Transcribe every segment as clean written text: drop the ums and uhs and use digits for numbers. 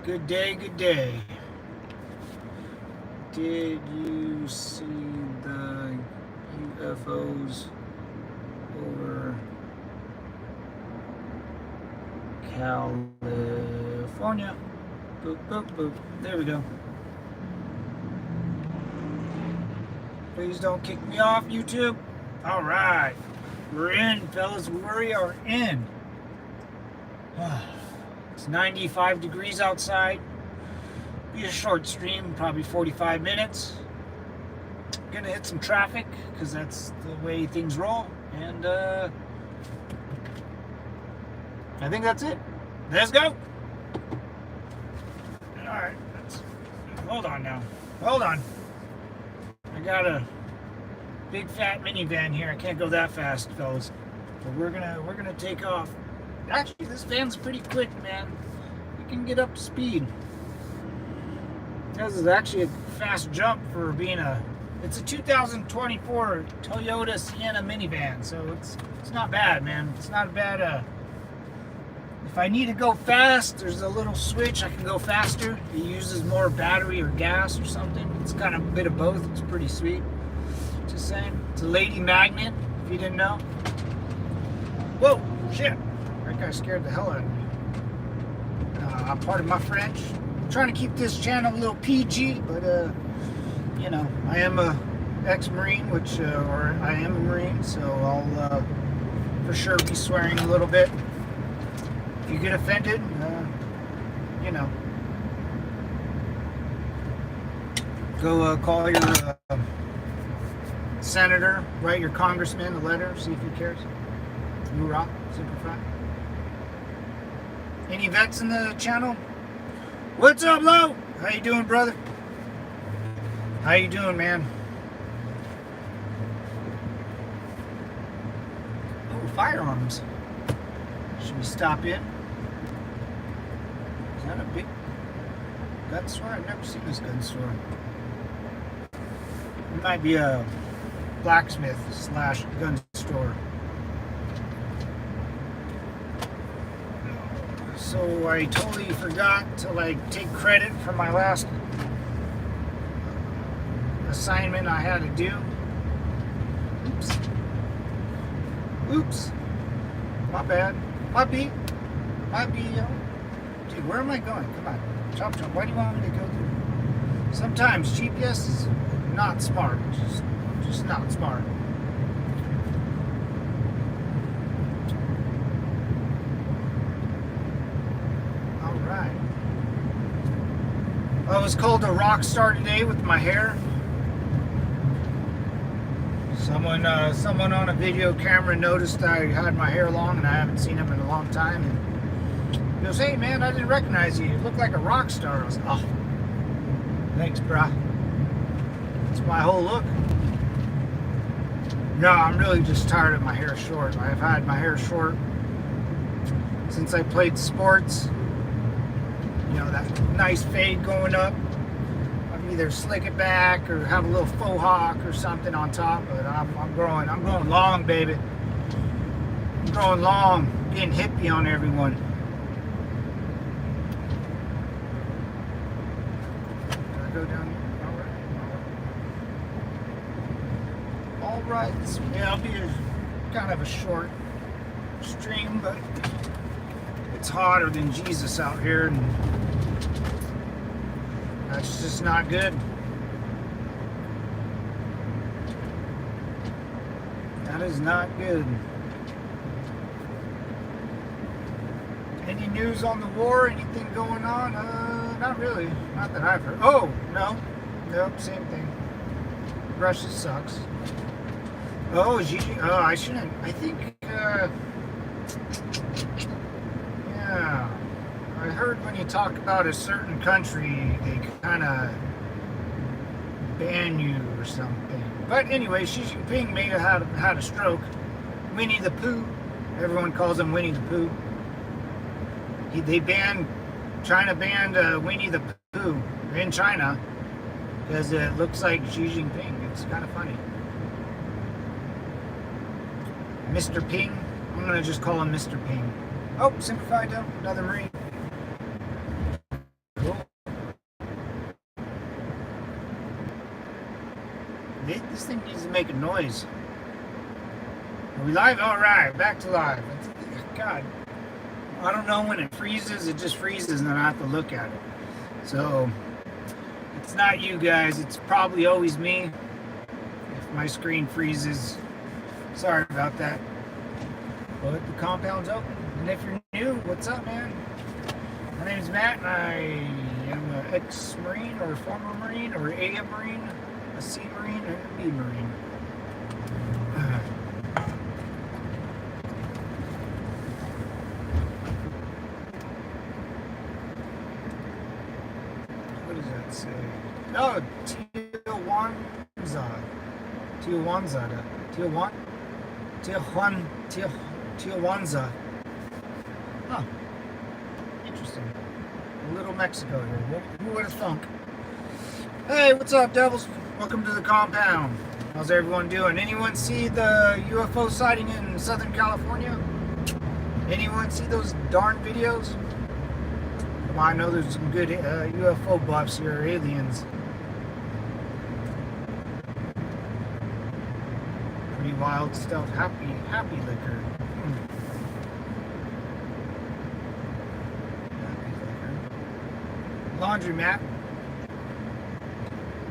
Good day, good day. Did you see the UFOs over California? Boop, boop, boop. There we go. Please don't kick me off, YouTube. All right. We're in, fellas. We are in. It's 95 degrees outside. Be a short stream, probably 45 minutes. Gonna hit some traffic because that's the way things roll. And I think that's it. Let's go. All right. Hold on now. Hold on. I got a big fat minivan here. I can't go that fast, fellas. But we're gonna take off. Actually, this van's pretty quick, man. We can get up to speed. This is actually a fast jump for being it's a 2024 Toyota Sienna minivan, so it's not bad, man. It's not bad. If I need to go fast, there's a little switch. I can go faster. It uses more battery or gas or something. It's kind of a bit of both. It's pretty sweet. Just saying. It's a lady magnet, if you didn't know. Whoa, shit. That guy scared the hell out of me. Pardon my French. I'm trying to keep this channel a little PG, but you know, I am a ex-Marine, or I am a Marine, so I'll for sure be swearing a little bit. If you get offended, you know, go call your senator, write your congressman a letter, see if he cares. Hoorah, super fun. Any vets in the channel? What's up, Lo? How you doing, brother? How you doing, man? Oh, firearms. Should we stop in? Is that a big gun store? I've never seen this gun store. It might be a blacksmith / gun store. So I totally forgot to take credit for my last assignment I had to do. Oops. My bad. Might be. Dude, where am I going? Come on. Chop. Why do you want me to go through? Sometimes GPS is not smart. Just not smart. I was called a rock star today with my hair. Someone on a video camera noticed I had my hair long, and I haven't seen him in a long time. And he goes, "Hey man, I didn't recognize you. You look like a rock star." I was, "Oh, thanks, brah. It's my whole look." No, I'm really just tired of my hair short. I've had my hair short since I played sports. You know, that nice fade going up. I'd either slick it back or have a little faux hawk or something on top, but I'm growing long, baby. I'm growing long, getting hippie on everyone. Can I go down here? All right. Yeah, it'll be kind of a short stream, but it's hotter than Jesus out here, and that's just not good. That is not good. Any news on the war? Anything going on? Not really. Not that I've heard. Oh, no. Nope, same thing. Russia sucks. Oh, Gigi. Oh, I shouldn't. I think, yeah. I heard when you talk about a certain country, they kind of ban you or something. But anyway, Xi Jinping may have had a stroke. Winnie the Pooh. Everyone calls him Winnie the Pooh. China banned Winnie the Pooh in China because it looks like Xi Jinping. It's kind of funny. Mr. Ping. I'm going to just call him Mr. Ping. Oh, Simplified though. Another Marine. This thing needs to make a noise. Are we live? All right, back to live. God, I don't know when it freezes. It just freezes, and then I have to look at it. So it's not you guys. It's probably always me. If my screen freezes, sorry about that. But the compound's open, and if you're new, what's up, man? My name is Matt, and I am an ex-Marine, or a former Marine, or a Marine, a C Marine, and a B Marine. What does that say? Oh, Tijuana. Huh. Interesting. A little Mexico here. Who would have thunk? Hey, what's up, devils? Welcome to the compound. How's everyone doing? Anyone see the UFO sighting in Southern California? Anyone see those darn videos? Well, I know there's some good UFO buffs here, aliens. Pretty wild stuff. Happy liquor. Laundromat.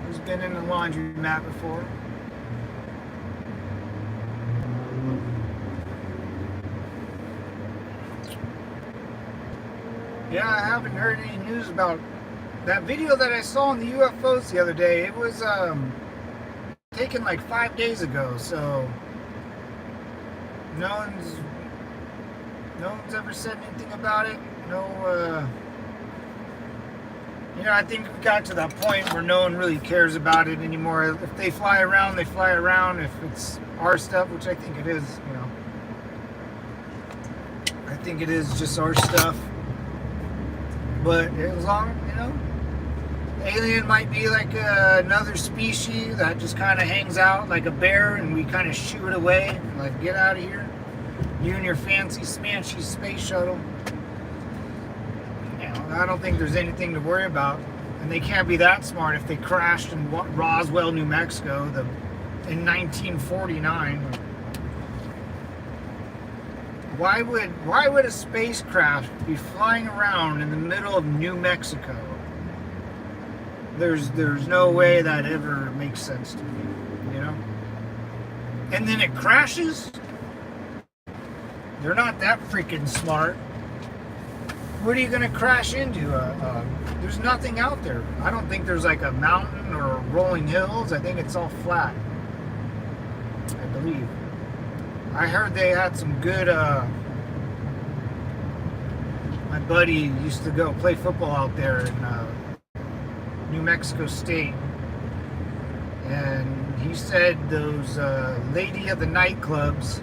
Who's been in a laundromat before? Yeah, I haven't heard any news about that video that I saw on the UFOs the other day. It was taken like 5 days ago, so no one's ever said anything about it. No, I think we got to that point where no one really cares about it anymore. If they fly around, they fly around. If it's our stuff, which I think it is, I think it is just our stuff. But as long, the alien might be like another species that just kind of hangs out like a bear, and we kind of shoo it away, like, get out of here. You and your fancy, smanchy space shuttle. I don't think there's anything to worry about. And they can't be that smart if they crashed in Roswell, New Mexico in 1949. Why would a spacecraft be flying around in the middle of New Mexico? There's no way that ever makes sense to me, And then it crashes? They're not that freaking smart. What are you going to crash into? There's nothing out there. I don't think there's like a mountain or rolling hills. I think it's all flat. I believe. I heard they had some good, my buddy used to go play football out there in New Mexico State. And he said those lady of the nightclubs,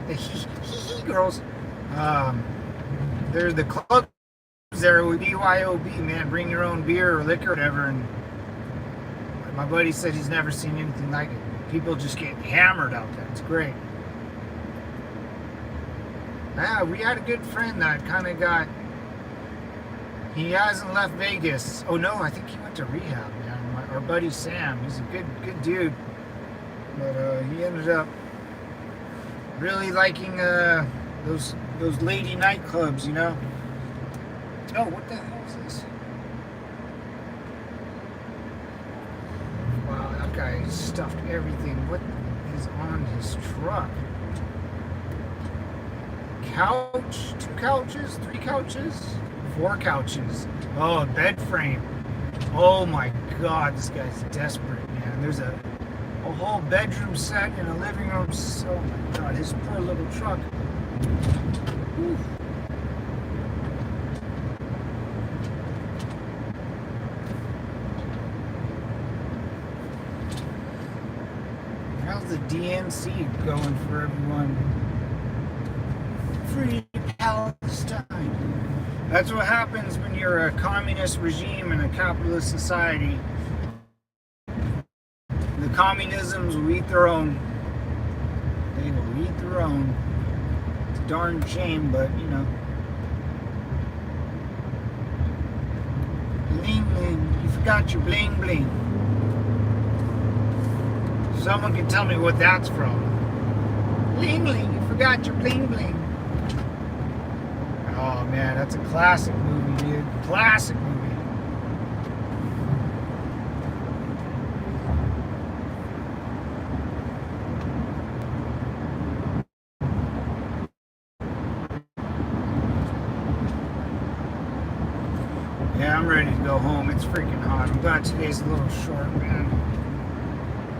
the hee girls, there's the clubs there with BYOB, man, bring your own beer or liquor or whatever, and my buddy said he's never seen anything like it. People just get hammered out there. It's great. Yeah, we had a good friend that kind of he hasn't left Vegas. Oh no, I think he went to rehab, man. Our buddy Sam, he's a good dude, but he ended up really liking those lady nightclubs, Oh, what the hell is this? Wow, that guy stuffed everything. What is on his truck? Couch? 2 couches? 3 couches? 4 couches. Oh, a bed frame. Oh my God, this guy's desperate, man. There's a whole bedroom set and a living room. Oh my God, his poor little truck. Whew. How's the DNC going for everyone? Free Palestine. That's what happens when you're a communist regime in a capitalist society. The communisms will eat their own. They will eat their own. It's a darn shame, but Bling bling. You forgot your bling bling. Someone can tell me what that's from. Bling bling, you forgot your bling bling. Oh man, that's a classic movie, dude. Classic movie. Yeah, I'm ready to go home. It's freaking hot. I'm glad today's a little short, man.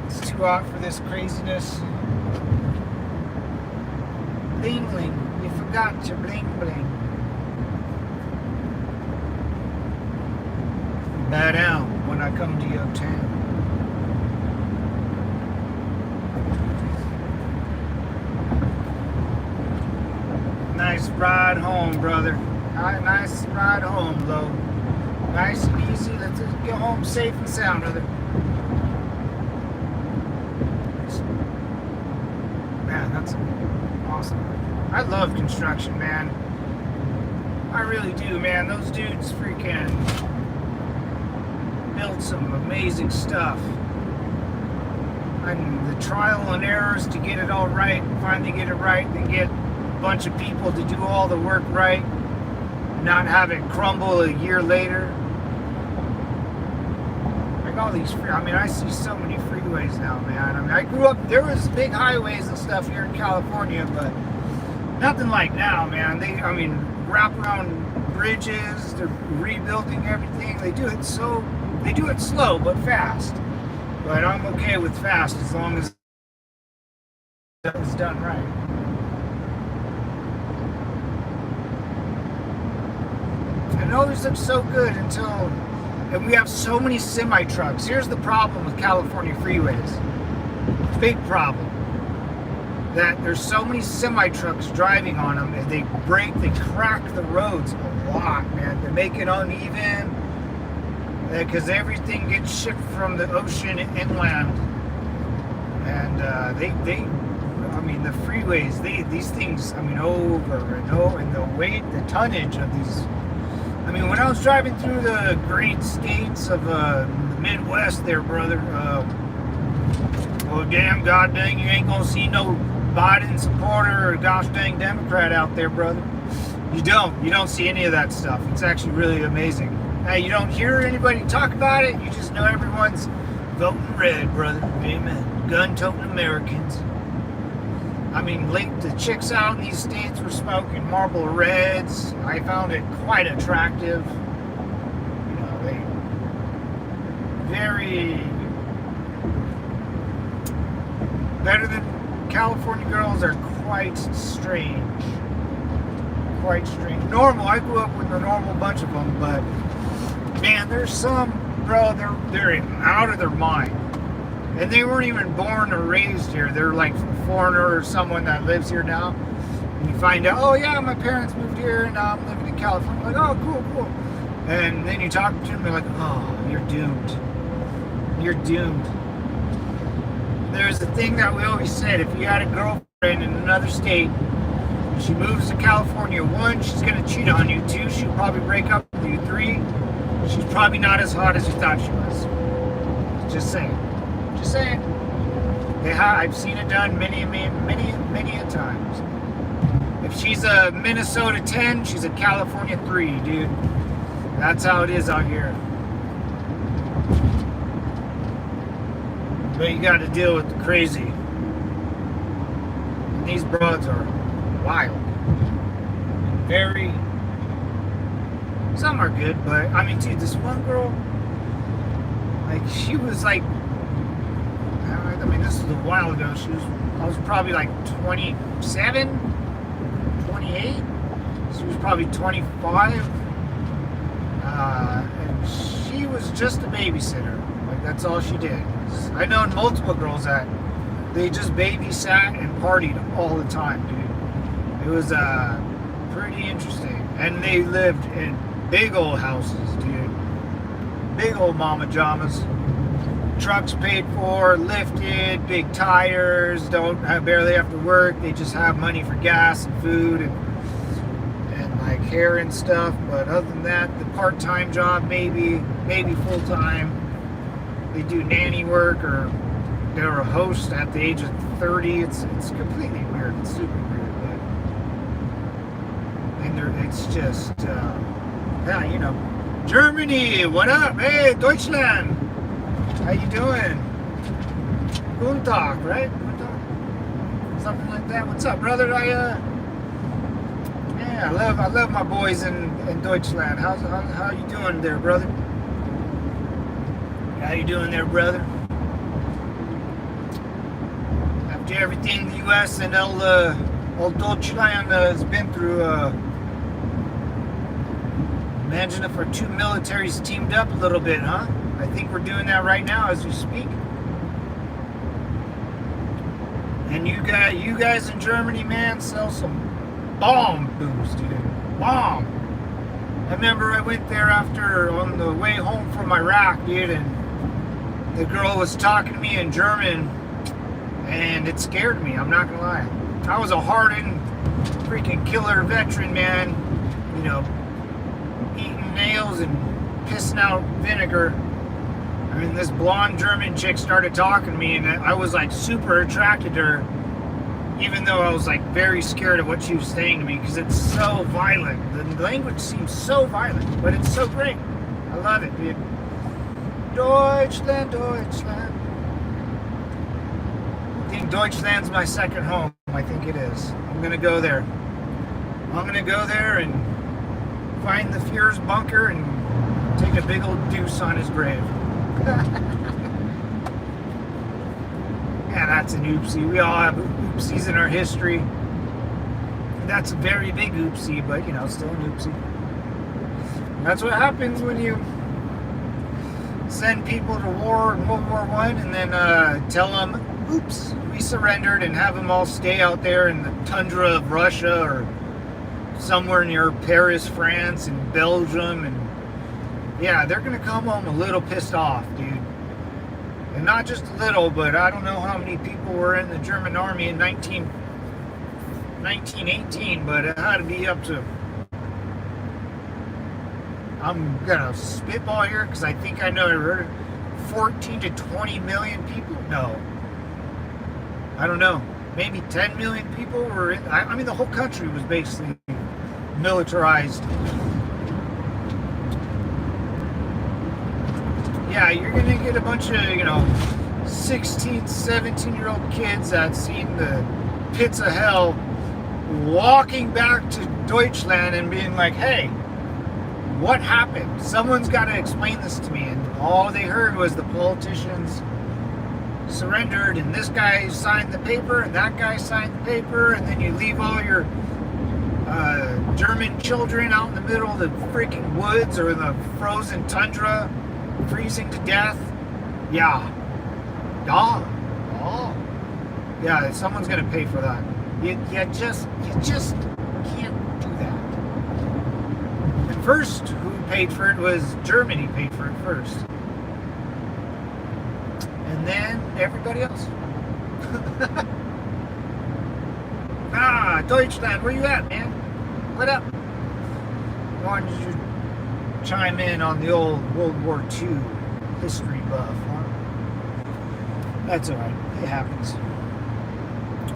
It's too hot for this craziness. Bling bling, you forgot your bling bling. Bow down when I come to your town. Nice ride home, brother. Nice ride home, Lo. Nice and easy. Let's just get home safe and sound, brother. Man, that's awesome. I love construction, man. I really do, man. Those dudes freaking build some amazing stuff. And the trial and errors to get it all right, finally get it right, then get a bunch of people to do all the work right, not have it crumble a year later. Like all these I see so many freeways now, man. I mean, I grew up, there was big highways and stuff here in California, but nothing like now, man. Wraparound bridges, they're rebuilding everything. They do it slow but fast. But I'm okay with fast as long as it's done right. And it always looks so good and we have so many semi-trucks. Here's the problem with California freeways. Big problem. That there's so many semi-trucks driving on them, and they crack the roads a lot, man. They make it uneven, because everything gets shipped from the ocean inland. And the freeways, these things, over and over, and the weight, the tonnage of these. When I was driving through the great states of the Midwest there, brother, well, damn, god dang, you ain't gonna see no Biden supporter or gosh dang Democrat out there, brother. You don't see any of that stuff. It's actually really amazing. Hey, you don't hear anybody talk about it. You just know everyone's voting red, brother. Amen. Gun-toting Americans. The chicks out in these states were smoking Marlboro Reds. I found it quite attractive. They very better than California girls are quite strange. Quite strange. Normal. I grew up with a normal bunch of them, but man, there's some, bro. They're out of their mind. And they weren't even born or raised here. They're like a foreigner or someone that lives here now. And you find out, oh yeah, my parents moved here and now I'm living in California. Like, oh, cool. And then you talk to them, they're like, oh, you're doomed. You're doomed. There's a thing that we always said, if you had a girlfriend in another state, and she moves to California, 1, she's going to cheat on you. 2, she'll probably break up with you. 3, she's probably not as hot as you thought she was. Just saying. I've seen it done many a times. If she's a Minnesota 10, she's a California 3, dude. That's how it is out here. But you got to deal with the crazy. And these broads are wild. Very. Some are good, but dude, this one girl, she was like. This was a while ago. I was probably like 27, 28. She was probably 25. And she was just a babysitter. That's all she did. I know multiple girls that they just babysat and partied all the time, dude. It was pretty interesting. And they lived in big old houses, dude. Big old mama jamas. Trucks paid for, lifted, big tires, barely have to work. They just have money for gas and food and hair and stuff. But other than that, the part-time job, maybe full-time. They do nanny work or they're a host at the age of 30. It's completely weird. It's super weird, but it's just yeah, you know, Germany. What up? Hey, Deutschland. How you doing? Guten Tag, right? Guten Tag? Something like that. What's up, brother? Yeah, I love my boys in Deutschland. How you doing there, brother? How you doing there, brother? After everything the U.S. and all Deutschland has been through, imagine if our two militaries teamed up a little bit, huh? I think we're doing that right now as we speak. And you guys in Germany, man, sell some bomb booze, dude. Bomb. I remember I went there on the way home from Iraq, dude, and the girl was talking to me in German, and it scared me, I'm not gonna lie. I was a hardened freaking killer veteran, man, you know, eating nails and pissing out vinegar. I mean, this blonde German chick started talking to me, and I was like super attracted to her, even though I was like very scared of what she was saying to me, because it's so violent. The language seems so violent, but it's so great. I love it, dude. Deutschland, Deutschland. I think Deutschland's my second home. I think it is. I'm gonna go there. I'm gonna go there and find the Fuhrer's bunker and take a big old deuce on his grave. Yeah, that's an oopsie. We all have oopsies in our history. That's a very big oopsie, but you know, still an oopsie. That's what happens when you send people to war in World War I and then tell them, oops, we surrendered, and have them all stay out there in the tundra of Russia or somewhere near Paris, France, and Belgium, and yeah, they're gonna come home a little pissed off, dude. And not just a little, but I don't know how many people were in the German army in 1918, but it had to be up to, I'm gonna spitball here because I think I know I heard it, 14 to 20 million people. No, I don't know. Maybe 10 million people were in, I mean, the whole country was basically militarized. Yeah, you're gonna get a bunch of, you know, 16, 17-year-old kids that seen the pits of hell walking back to Deutschland and being like, hey, what happened? Someone's got to explain this to me. And all they heard was the politicians surrendered, and this guy signed the paper, and that guy signed the paper, and then you leave all your German children out in the middle of the freaking woods or in the frozen tundra, freezing to death. Yeah. Yeah, someone's gonna pay for that. You just can't do that. And first, who paid for it was Germany paid for it first. And then everybody else. Deutschland, where you at, man? What up? Why don't you chime in on the old World War II history buff, huh? That's alright. It happens.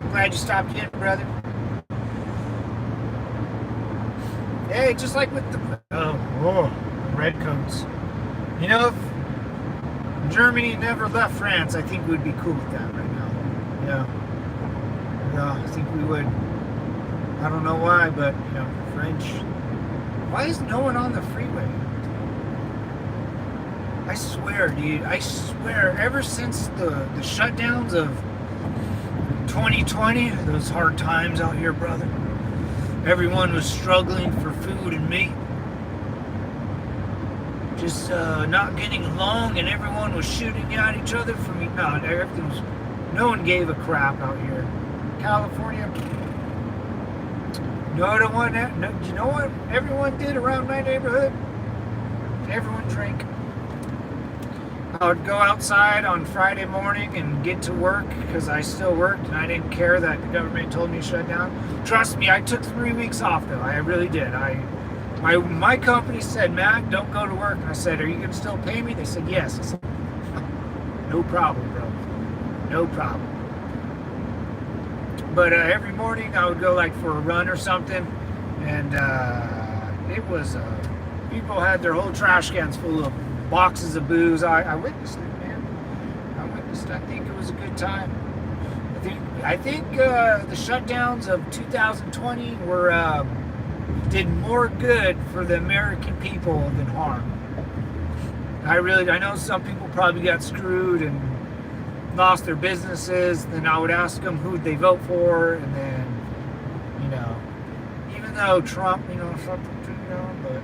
I'm glad you stopped in, brother. Hey, just like with the redcoats. You know, if Germany never left France, I think we'd be cool with that right now. Yeah, I think we would. I don't know why, but, you know, French. Why is no one on the freeway? I swear, dude, ever since the shutdowns of 2020, those hard times out here, brother, everyone was struggling for food and meat. Just not getting along, and everyone was shooting at each other from no one gave a crap out here. California, you know what everyone did around my neighborhood? Everyone drank. I would go outside on Friday morning and get to work because I still worked and I didn't care that the government told me to shut down. Trust me, I took 3 weeks off though. I really did. My company said, Matt, don't go to work. And I said, are you going to still pay me? They said, yes. I said, no problem, bro. no problem. But every morning I would go like for a run or something, and it was people had their whole trash cans full of boxes of booze. I witnessed it, man. I witnessed it. I think it was a good time. I think the shutdowns of 2020 did more good for the American people than harm. I know some people probably got screwed and lost their businesses. Then I would ask them who'd they vote for, and then, even though Trump, but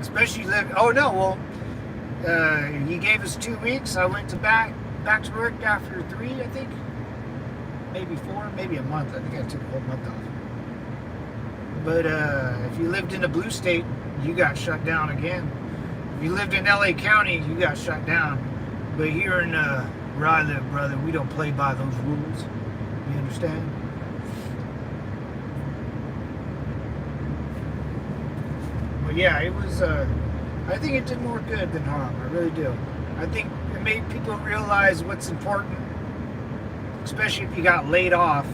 especially he gave us 2 weeks. I went back to work after 3, I think, maybe 4, maybe a month. I think I took a whole month off. But if you lived in a blue state, you got shut down again. If you lived in LA County, you got shut down. But here in where I live, brother, we don't play by those rules. You understand? But yeah, it was. I think it did more good than harm. I really do. I think it made people realize what's important. Especially if you got laid off,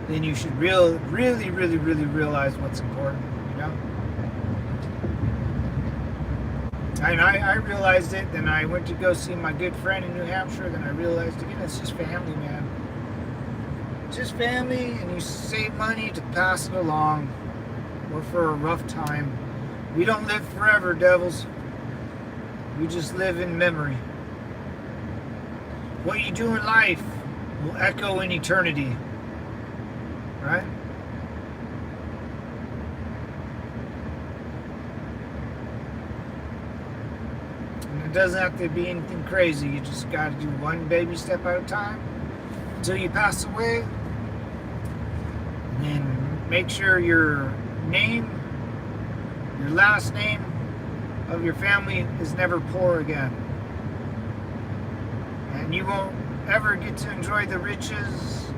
then you should really realize what's important. And I realized it, then I went to go see my good friend in New Hampshire, then I realized again, it's just family, man. It's just family, and you save money to pass it along, or for a rough time. We don't live forever, devils. We just live in memory. What you do in life will echo in eternity, right? It doesn't have to be anything crazy. You just got to do one baby step at a time until you pass away. And then make sure your name, your last name of your family is never poor again. And you won't ever get to enjoy the riches,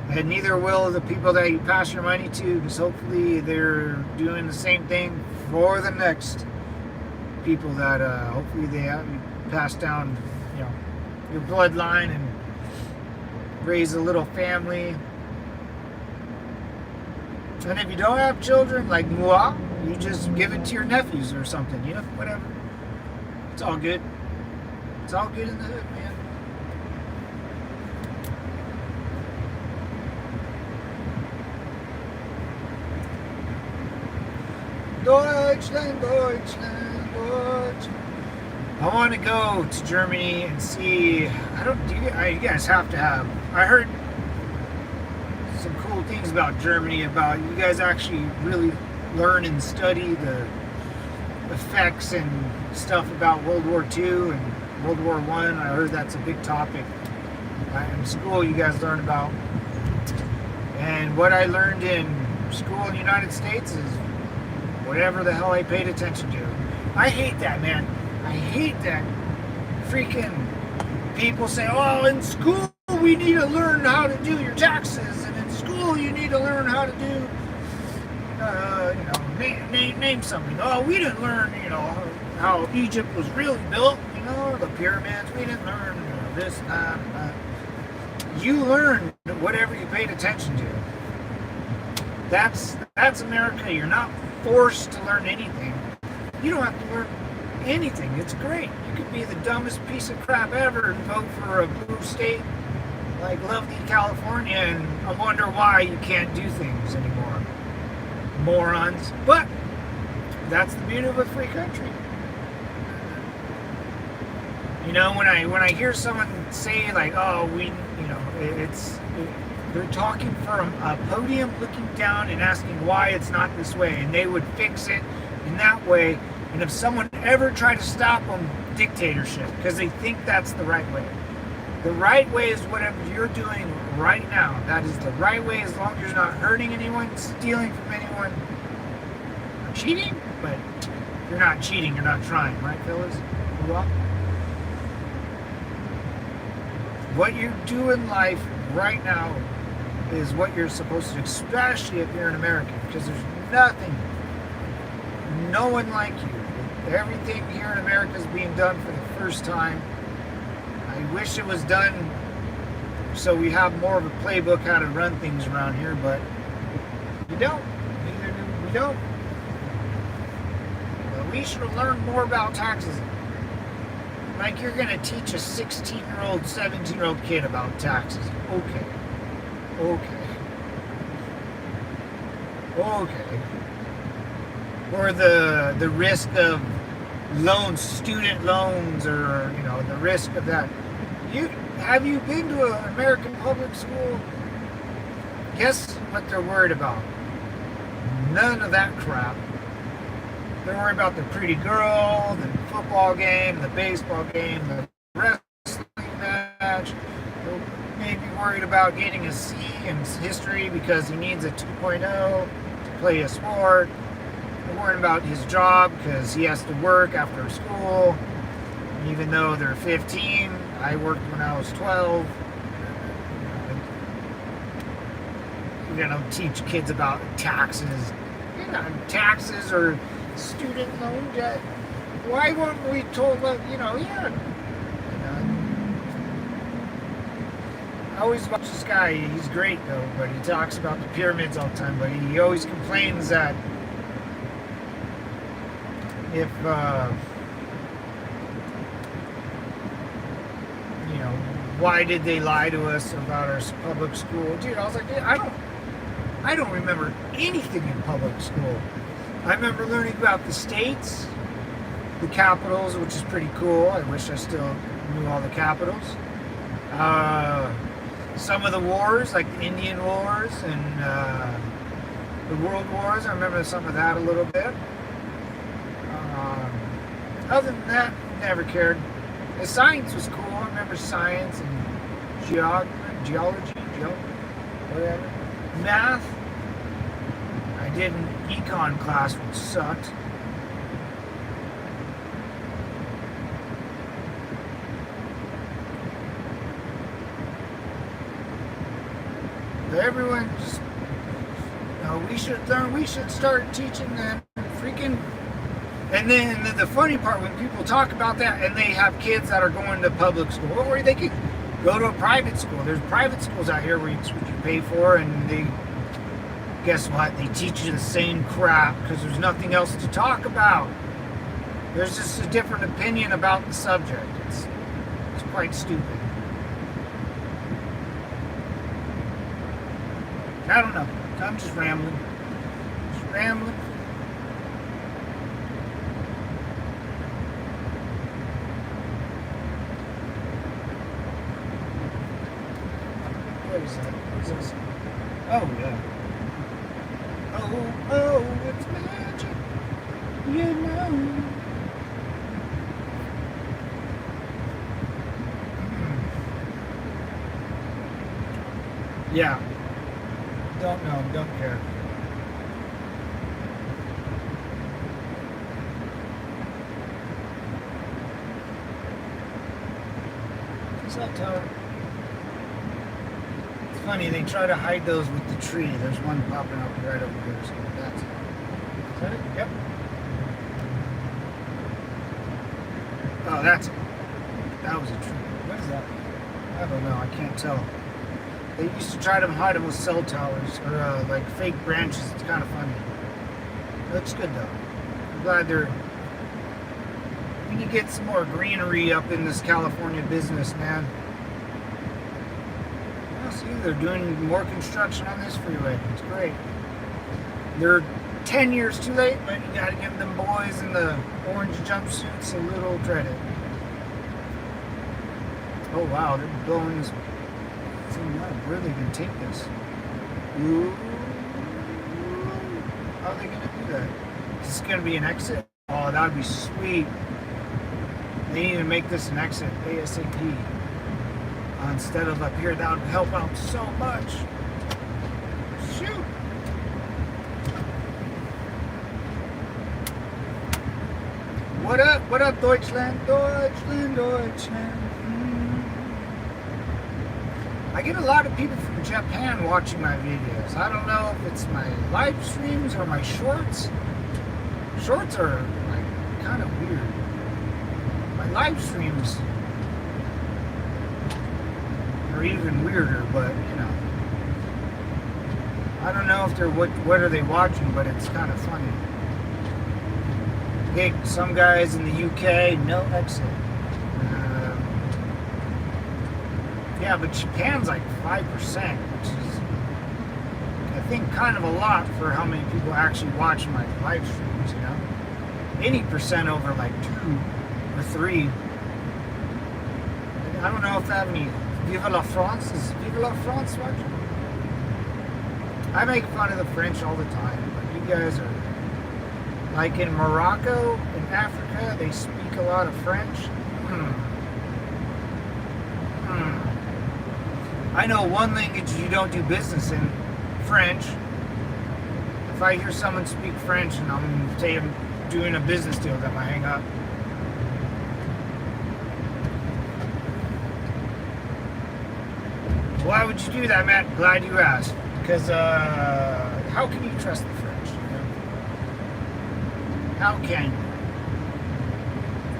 and neither will the people that you pass your money to, because hopefully they're doing the same thing for the next people that hopefully they have you pass down, your bloodline and raise a little family. And if you don't have children, like moi, you just give it to your nephews or something, whatever. It's all good. It's all good in the hood, man. Deutschland, Deutschland, Deutschland. I want to go to Germany and see. You guys have to have. I heard some cool things about Germany. About you guys actually really learn and study the effects and stuff about World War II and World War I. I heard that's a big topic in school. You guys learn about. And what I learned in school in the United States is whatever the hell I paid attention to. I hate that, man. I hate that freaking people say, oh, in school we need to learn how to do your taxes, and in school you need to learn how to do, name something. Oh, we didn't learn, how Egypt was really built, the pyramids. We didn't learn this, that, and that. You learned whatever you paid attention to. That's America. You're not forced to learn anything. You don't have to learn anything. It's great. You could be the dumbest piece of crap ever and vote for a blue state like lovely California, and I wonder why you can't do things anymore. Morons. But that's the beauty of a free country. When I hear someone say like, oh, they're talking from a podium looking down and asking why it's not this way, and they would fix it in that way. And if someone ever tried to stop them, dictatorship, because they think that's the right way. The right way is whatever you're doing right now. That is the right way, as long as you're not hurting anyone, stealing from anyone, or cheating. But if you're not cheating, you're not trying, right, fellas? Well, what you do in life right now is what you're supposed to do, especially if you're an American, because there's no one like you. Everything here in America is being done for the first time. I wish it was done so we have more of a playbook how to run things around here, but we don't. Neither do we don't. But we should have learned more about taxes. Like you're going to teach a 16-year-old, 17-year-old kid about taxes. Okay. Or the risk of loans, student loans, or the risk of that. Have you been to an American public school? Guess what they're worried about? None of that crap. They're worried about the pretty girl, the football game, the baseball game, the wrestling match. They're maybe worried about getting a C in history because he needs a 2.0 to play a sport. They're worried about his job because he has to work after school. Even though they're 15, I worked when I was 12. You're going to teach kids about taxes. Taxes or student loan debt. Why weren't we told, I always watch this guy. He's great, though, but he talks about the pyramids all the time. But he always complains that if, why did they lie to us about our public school? Dude, I was like, dude, I don't remember anything in public school. I remember learning about the states, the capitals, which is pretty cool. I wish I still knew all the capitals. Some of the wars, like the Indian Wars and the World Wars. I remember some of that a little bit. Other than that, never cared. The science was cool. I remember science and geology, whatever. Math, I did an econ class, which sucked. But everyone just, we should start teaching them freaking. And then the funny part, when people talk about that and they have kids that are going to public school, or they could go to a private school. There's private schools out here where you pay for, and they, guess what? They teach you the same crap because there's nothing else to talk about. There's just a different opinion about the subject. It's quite stupid. I don't know. I'm just rambling. What is that? What's this? Oh, yeah. Oh, it's magic. Yeah. Don't know. Don't care. Is that tower? It's funny, they try to hide those with the tree. There's one popping up right over here, so that's it. Is that it? Yep. Oh, that's it. That was a tree. What is that? I don't know, I can't tell. They used to try to hide them with cell towers, or like fake branches. It's kind of funny. Looks good though. I'm glad we need to get some more greenery up in this California business, man. See, they're doing more construction on this freeway. It's great. They're 10 years too late, but you gotta give them boys in the orange jumpsuits a little credit. Oh wow, they're blowing this thing up. Where are they gonna take this? Ooh. How are they gonna do that? Is this gonna be an exit? Oh, that would be sweet. They need to make this an exit ASAP. Instead of up here, that would help out so much. Shoot! What up? What up, Deutschland? Deutschland. I get a lot of people from Japan watching my videos. I don't know if it's my live streams or my shorts. Shorts are like kind of weird. My live streams, or even weirder, but you know, I don't know if they're what are they watching, but it's kind of funny. Hey, some guys in the UK, no exit. Yeah, but Japan's like 5%, which is, I think, kind of a lot for how many people actually watch my live streams, you know? 80% over like 2 or 3. I don't know if I have any Vive la France. Is Vive la France watching? I make fun of the French all the time, but you guys are, like in Morocco, in Africa, they speak a lot of French. I know one language you don't do business in, French. If I hear someone speak French and I'm doing a business deal, I might hang up. Why would you do that, Matt? Glad you asked. Because how can you trust the French? You know? How can you?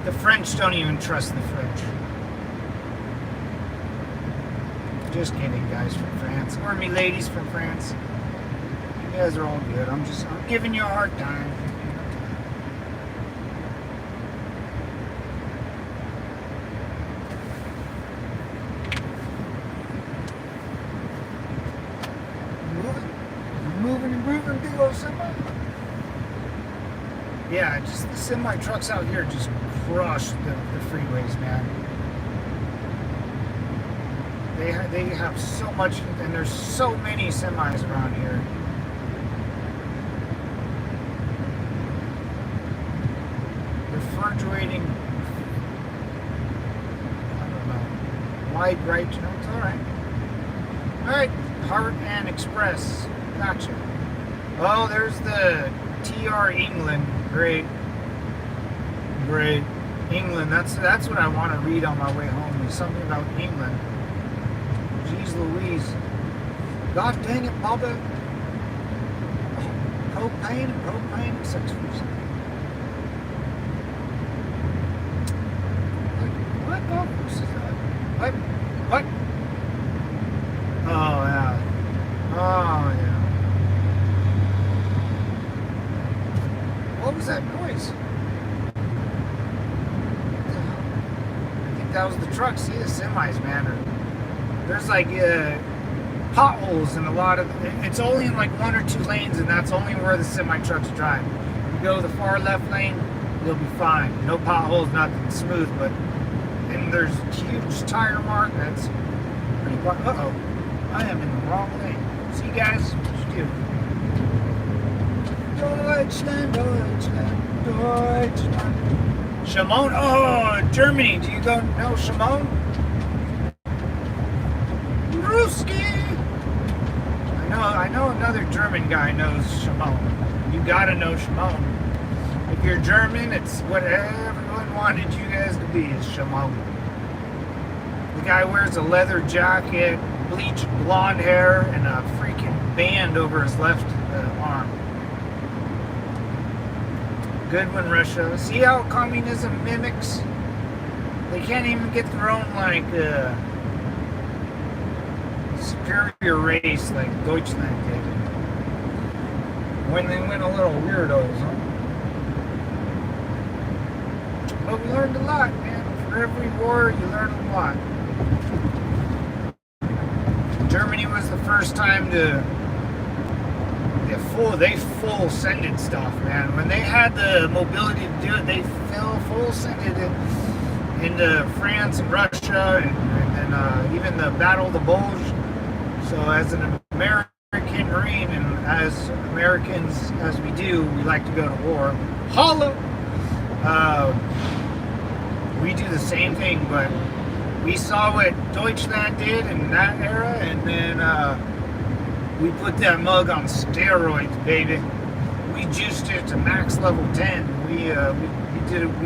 The French don't even trust the French. Just kidding, guys from France. Or me ladies from France. You guys are all good. I'm giving you a hard time. Moving and grooving, big old semi. Yeah, just the semi trucks out here just crush the freeways, man. They have so much, and there's so many semis around here. Refrigerating, I don't know, wide right, you know, it's alright. Alright, Heart and Express, gotcha. Oh, there's the TR England, great. England, that's what I want to read on my way home, is something about England. Jeez Louise. God dang it, Bubba. Propane, 6%. What golf course is that? What? Oh, yeah. What was that noise? I think that was the truck. See the semis, man. There's like potholes in a lot of. It's only in like 1 or 2 lanes, and that's only where the semi trucks drive. You go the far left lane, you'll be fine. No potholes, nothing, smooth. But and there's huge tire mark. That's pretty. Uh-oh, I am in the wrong lane. See, guys, what you do? Deutschland. Shimon. Oh, Germany. Do you know Shimon? Ruski. I know another German guy knows Shimon. You gotta know Shimon. If you're German, it's what everyone wanted you guys to be, is Shimon. The guy wears a leather jacket, bleached blonde hair, and a freaking band over his left arm. Good one, Russia. See how communism mimics? They can't even get their own, like, superior race like Deutschland did. When they went a little weirdos, huh? But we learned a lot, man. For every war, you learn a lot. Germany was the first time they full sended stuff, man. When they had the mobility to do it, they full sended it into France and Russia and even the Battle of the Bulge. So as an American Marine, and as Americans as we do, we like to go to war. Holla! We do the same thing, but we saw what Deutschland did in that era, and then we put that mug on steroids, baby. We juiced it to max level 10. We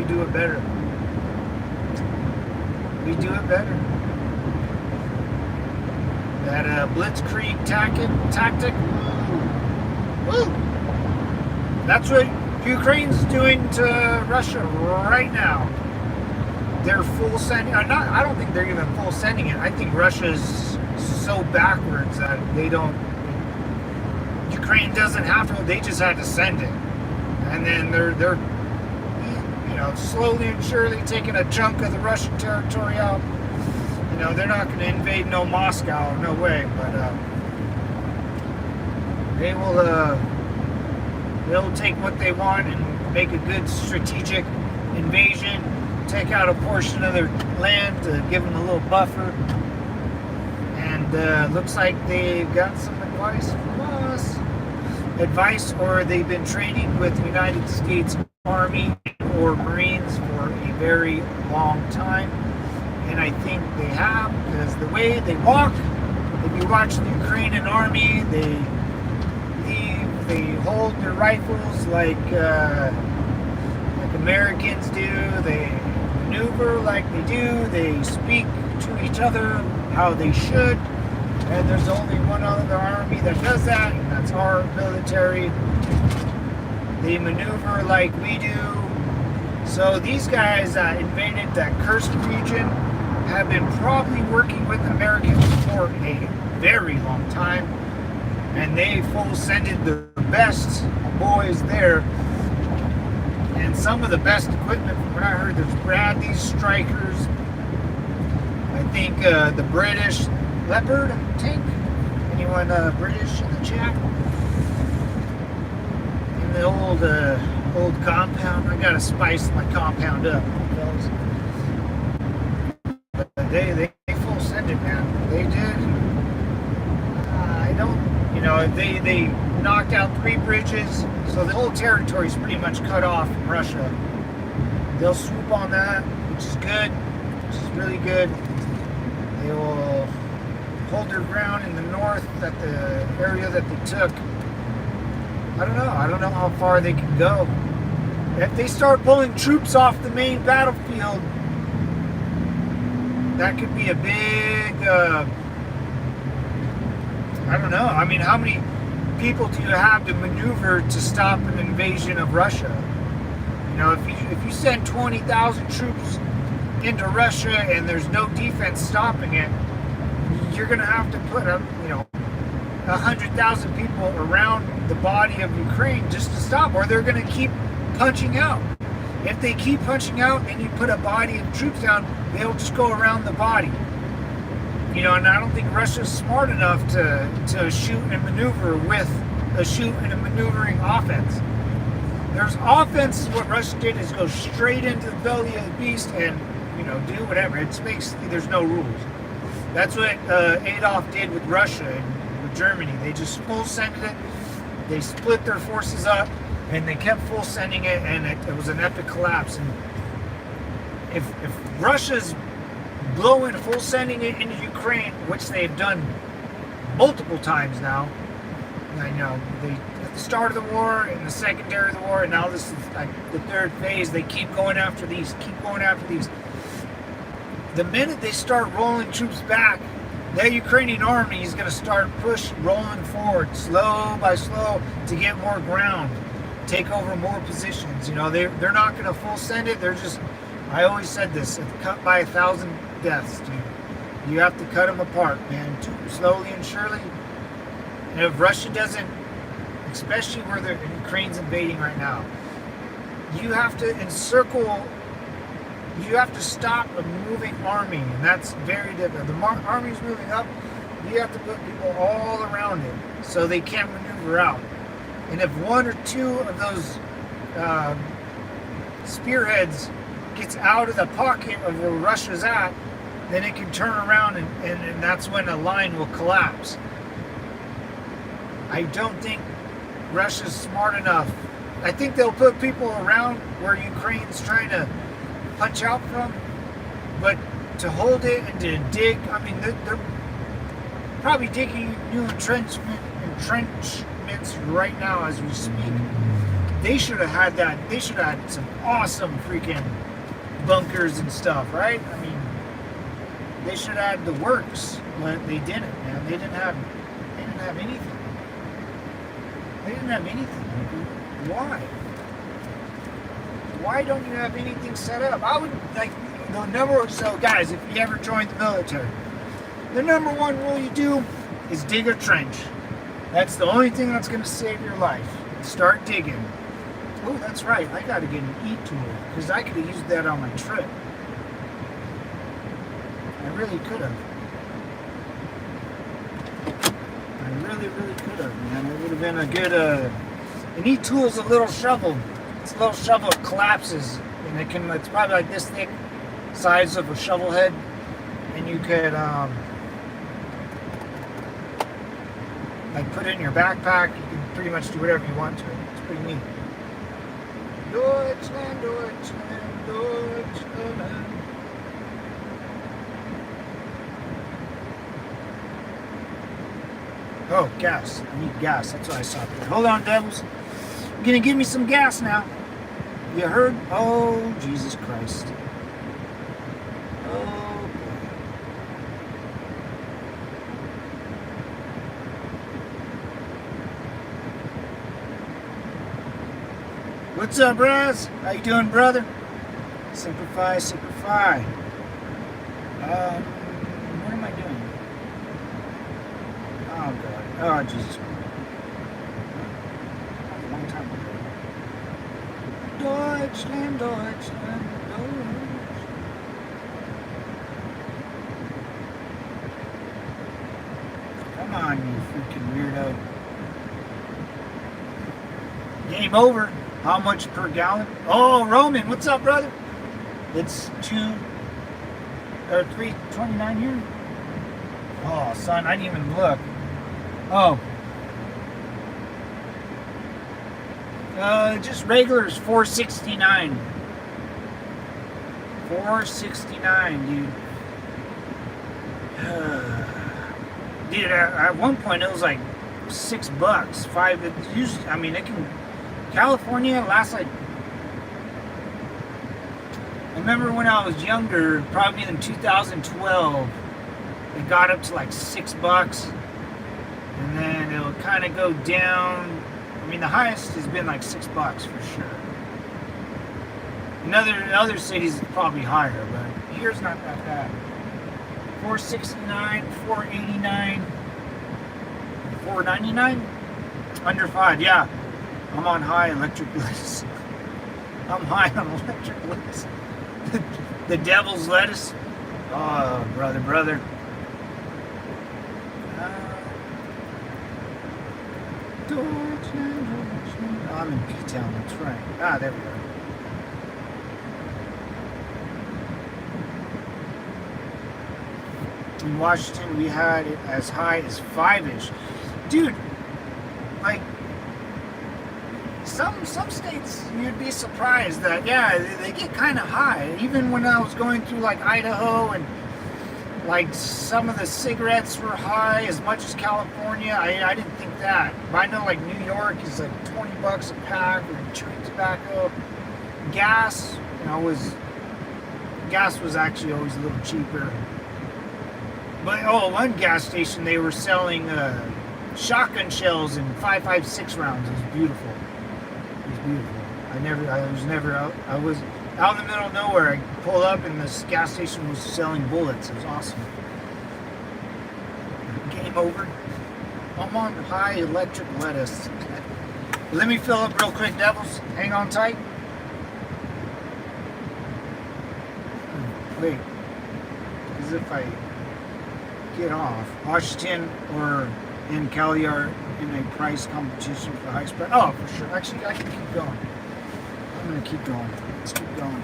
do it better. We do it better. That blitzkrieg tactic. Woo! That's what Ukraine's doing to Russia right now. they're full sending. I don't think they're even full sending it. I think Russia's so backwards that they don't. Ukraine doesn't have to. They just had to send it, and then they're slowly and surely taking a chunk of the Russian territory out. They're not going to invade no Moscow, no way. But they will. They'll take what they want and make a good strategic invasion. Take out a portion of their land to give them a little buffer. And looks like they've got some advice from us. Or they've been training with the United States Army or Marines for a very long time. And I think they have, because the way they walk, if you watch the Ukrainian army, they hold their rifles like Americans do. They maneuver like they do. They speak to each other how they should. And there's only one other army that does that, and that's our military. They maneuver like we do. So these guys that invaded that cursed region have been probably working with Americans for a very long time. And they full-sended the best boys there. And some of the best equipment, from what I heard, there's Bradley's Strikers. I think the British Leopard tank. Anyone British in the chat? In the old compound. I gotta spice my compound up, fellas. But they full send it, man. They did. I don't. They knocked out 3 bridges, so the whole territory is pretty much cut off from Russia. They'll swoop on that, which is good, which is really good. They will hold their ground in the north, at the area that they took. I don't know how far they can go. If they start pulling troops off the main battlefield, that could be a big, I don't know. I mean, how many people do you have to maneuver to stop an invasion of Russia? If you send 20,000 troops into Russia and there's no defense stopping it, you're going to have to put 100,000 people around the body of Ukraine just to stop, or they're going to keep punching out. If they keep punching out and you put a body of troops down, they'll just go around the body. And I don't think Russia's smart enough to shoot and maneuver with a shoot and a maneuvering offense. There's offense. What Russia did is go straight into the belly of the beast and do whatever. It's basically, there's no rules. That's what Adolf did with Russia and with Germany. They just full sended it. They split their forces up and they kept full sending it, and it was an epic collapse. And if Russia's blowing full sending it into Ukraine, which they've done multiple times now. They at the start of the war, and the secondary of the war, and now this is like the third phase. They keep going after these. The minute they start rolling troops back, that Ukrainian army is going to start rolling forward, slow by slow, to get more ground, take over more positions. They're not going to full send it. They're just. I always said this: it's cut by 1,000 deaths, dude. You have to cut them apart, man, slowly and surely. And if Russia doesn't, especially where the Ukraine's invading right now, you have to encircle. You have to stop a moving army, and that's very difficult. The army's moving up. You have to put people all around it so they can't maneuver out. And if 1 or 2 of those spearheads gets out of the pocket of where Russia's at, then it can turn around and that's when a line will collapse. I don't think Russia's smart enough. I think they'll put people around where Ukraine's trying to punch out from, but to hold it and to dig, I mean, they're probably digging new entrenchments right now as we speak. They should have had that. They should have had some awesome freaking bunkers and stuff, right? I mean, they should have had the works, but they didn't, man. They didn't have anything. They didn't have anything. Why? Why don't you have anything set up? I would, like, So guys, if you ever join the military, the number one rule you do is dig a trench. That's the only thing that's going to save your life. Start digging. Oh, that's right. I got to get an e-tool because I could have used that on my trip. I really could have. I really could have, man. It would have been a good. An e-tool is a little shovel. It's a little shovel. It collapses, and it's probably like this thick, size of a shovel head, and you could like put it in your backpack. You can pretty much do whatever you want to it. It's pretty neat. Deutschland, Deutschland, Deutschland. Oh, gas. I need gas. That's what I saw there. Hold on, devils. You're gonna give me some gas now. You heard? Oh, Jesus Christ. Oh, boy. What's up, Raz? How you doing, brother? Simplify, simplify. What am I doing? Oh, God. Oh, Jesus. A long time ago. Deutschland, Deutschland, Deutschland. Come on, you freaking weirdo. Game over. How much per gallon? Oh, Roman, what's up, brother? It's 3.29 here. Oh, son, I didn't even look. Oh. Just regular is $4.69. $4.69, dude. Dude, at one point it was like $6. Usually, I mean, it can. California last like. I remember when I was younger, probably in 2012, it got up to like $6, and then it'll kind of go down. I mean, the highest has been like $6 for sure. In other cities, it's probably higher, but here's not that bad. $4.69, $4.89, $4.99, under $5. Yeah, I'm on high electric lettuce. I'm high on electric lettuce. The devil's lettuce. Oh, brother. I'm in P-Town, that's right. Ah, there we go. In Washington, we had it as high as 5-ish. Dude, like, some states, you'd be surprised that, yeah, they get kind of high. Even when I was going through, like, Idaho, and, like, some of the cigarettes were high as much as California. I didn't think that. But I know, like, New York is, like, $20 a pack, or chewing tobacco. Gas, gas was actually always a little cheaper. But, one gas station, they were selling shotgun shells in 5.56 rounds. It was beautiful. It was beautiful. I was out in the middle of nowhere. I pulled up and this gas station was selling bullets. It was awesome. Game over. I'm on high electric lettuce. Let me fill up real quick, devils. Hang on tight. Wait. As if I get off. Washington or in Cali are in a price competition for the highest price. Oh, for sure. Actually, I can keep going. I'm going to keep going. Let's keep going.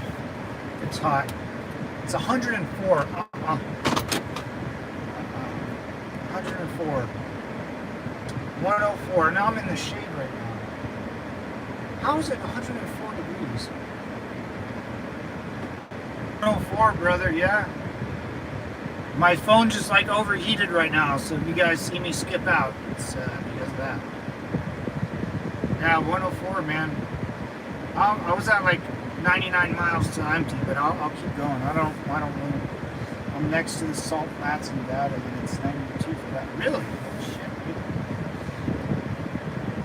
It's hot. It's 104. 104. 104. Now I'm in the shade right now. How is it 104 degrees? 104, brother, yeah. My phone just like overheated right now, so if you guys see me skip out, it's because of that. Yeah, 104, man. I was at like 99 miles to empty, but I'll keep going. I don't really. I'm next to the salt flats in Nevada, and it's 92 for that. Really? Oh,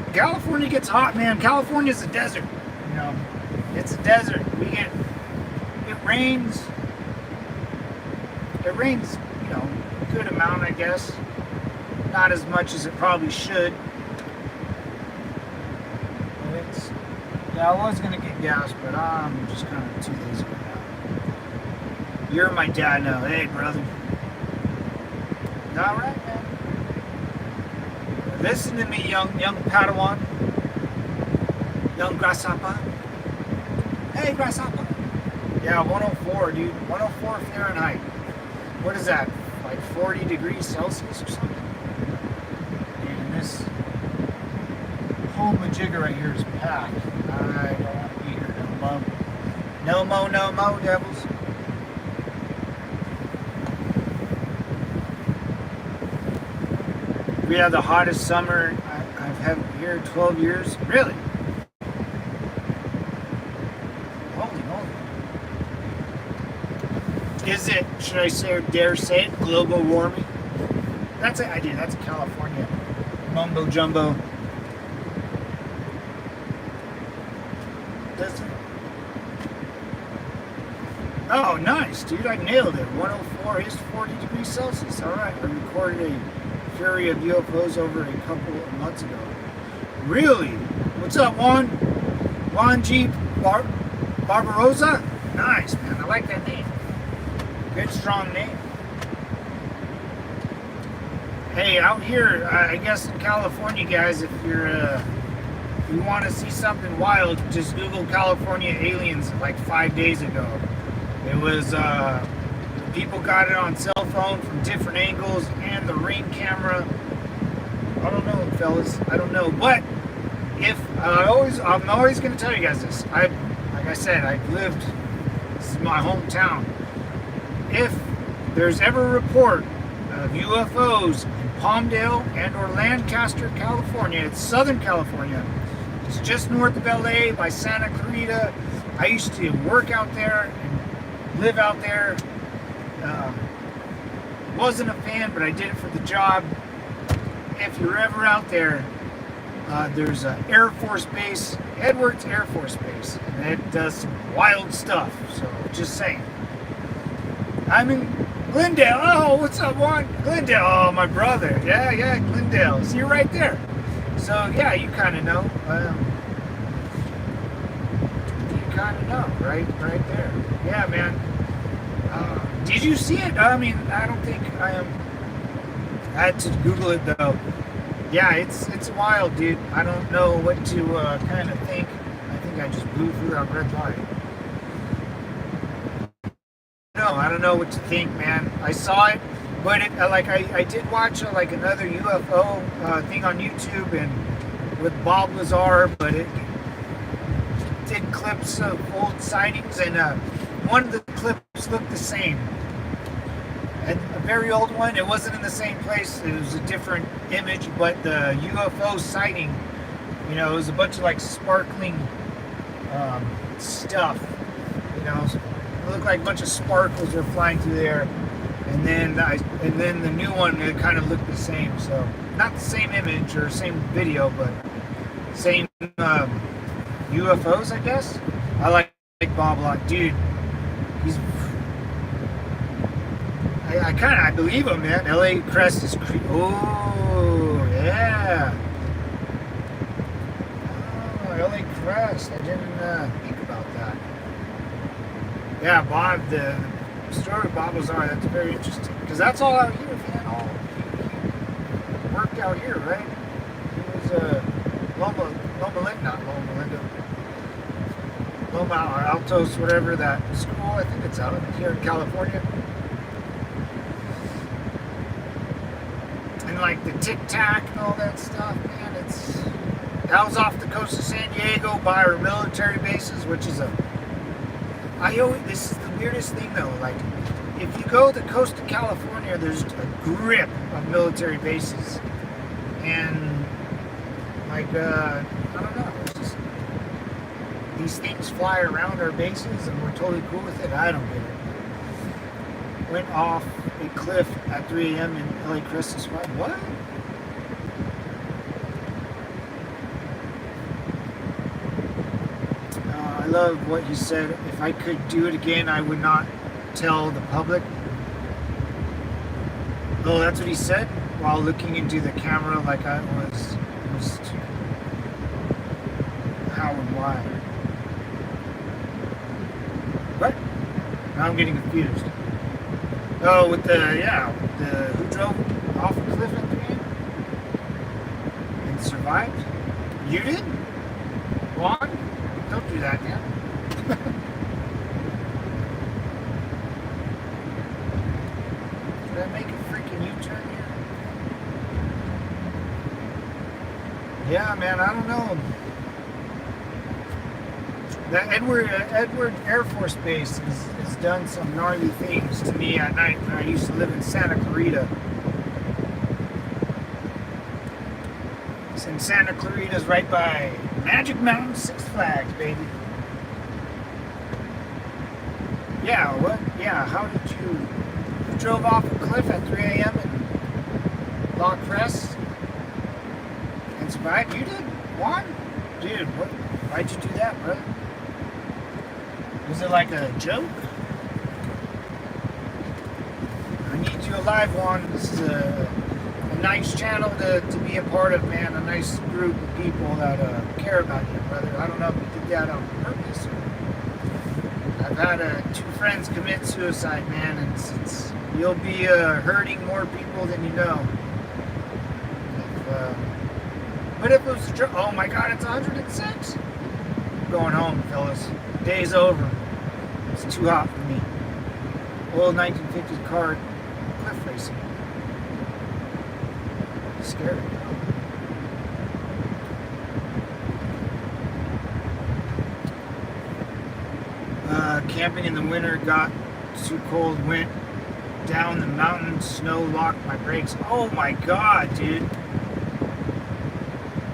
shit. California gets hot, man. California's a desert. It's a desert. It rains It rains, you know, a good amount, I guess. Not as much as it probably should. But it's, yeah, I was gonna get gas, but I'm just kind of too lazy for that. You're my dad now. Hey, brother. All right, man. Listen to me, young Padawan. Young grasshopper. Hey, grasshopper. Yeah, 104, dude. 104 Fahrenheit. What is that? Like 40 degrees Celsius or something? And this whole majigger right here is packed. I don't want to be here no more. No more, devils. We have the hottest summer I've had here 12 years. Really? Holy moly. Is it, should I say or dare say it, global warming? That's an idea. That's California mumbo jumbo. Does it? Oh, nice, dude. I nailed it. 104 is 40 degrees Celsius. All right. I recorded a flurry of UFOs over a couple of months ago. Really? What's up, Juan? Juan G. Barbarossa? Nice, man. I like that name. Good, strong name. Hey, out here, I guess in California, guys, if you want to see something wild, just Google California aliens like 5 days ago. It was, people got it on cell phone from different angles and the Ring camera. I don't know, fellas. I don't know. But if, I'm always going to tell you guys this. Like I said, I've lived, this is my hometown. If there's ever a report of UFOs in Palmdale and or Lancaster, California, it's Southern California. It's just north of LA by Santa Clarita. I used to work out there and live out there. Wasn't a fan, but I did it for the job. If you're ever out there, there's an Air Force Base, Edwards Air Force Base, and it does some wild stuff. So just saying. I'm in Glendale. Oh, what's up, Juan? Glendale. Oh, my brother. Yeah, Glendale. See, you're right there. So, yeah, you kind of know. You kind of know, right there. Yeah, man. Did you see it? I mean, I don't think I had to Google it, though. Yeah, it's wild, dude. I don't know what to kind of think. I think I just blew through that red light. No, I don't know what to think, man. I saw it, but it, I did watch like another UFO thing on YouTube and with Bob Lazar, but it did clips of old sightings, and one of the clips looked the same. And a very old one, it wasn't in the same place, it was a different image, but the UFO sighting, you know, it was a bunch of like sparkling stuff, you know. It looked like a bunch of sparkles were flying through there, and then the new one, it kind of looked the same. So not the same image or same video, but same UFOs, I guess. I like Bob a lot, dude. He's I believe him, man. LA Crest is creepy. Oh yeah. Oh, LA Crest. I didn't think about that. Yeah, Bob, the story of Bob Lazar, that's very interesting. Because that's all out here, man. He worked out here, right? He was Loma Altos, whatever that school, I think it's out here in California. And like the Tic Tac and all that stuff, man, that was off the coast of San Diego by our military bases, which is this is the weirdest thing though, like, if you go to the coast of California, there's a grip of military bases, and like, I don't know, it's just, these things fly around our bases and we're totally cool with it. I don't get it. Went off a cliff at 3 a.m. in LA Crest. What? I love what you said. If I could do it again, I would not tell the public. Oh, that's what he said while looking into the camera like I was how and why. What? Now I'm getting confused. Oh, with who drove off a cliff at the end and survived? You did? Juan? Don't do that, man. Did I make a freaking U-turn here? Yeah, man, I don't know. The Edward Air Force Base has done some gnarly things to me at night when I used to live in Santa Clarita. And Santa Clarita's right by Magic Mountain, Six Flags, baby. Yeah, what? Yeah, how did you drove off a cliff at 3 a.m. in La Crest and survived? You did? Juan? Dude, what? Why'd you do that, brother? Was it like a joke? I need you alive, Juan. This is a nice channel to be a part of, man. A nice group of people that care about you, brother. I don't know if you did that on purpose. I've had 2 friends commit suicide, man, and it's you'll be hurting more people than you know. But if it was a joke, oh my God, it's 106. I'm going home, fellas. Day's over. It's too hot for me. Old 1950s car cliff racing. Scary. Camping in the winter, got too cold, went down the mountain, snow locked my brakes. Oh my God, dude.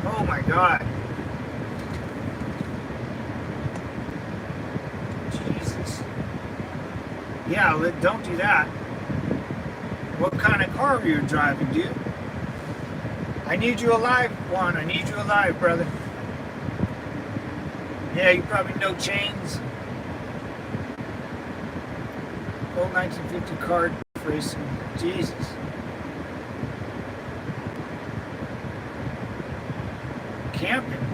Oh my God. Jesus. Yeah, don't do that. What kind of car were you driving, dude? I need you alive, Juan. I need you alive, brother. Yeah, you probably know chains. Old 1950 car racing. Jesus. Camping.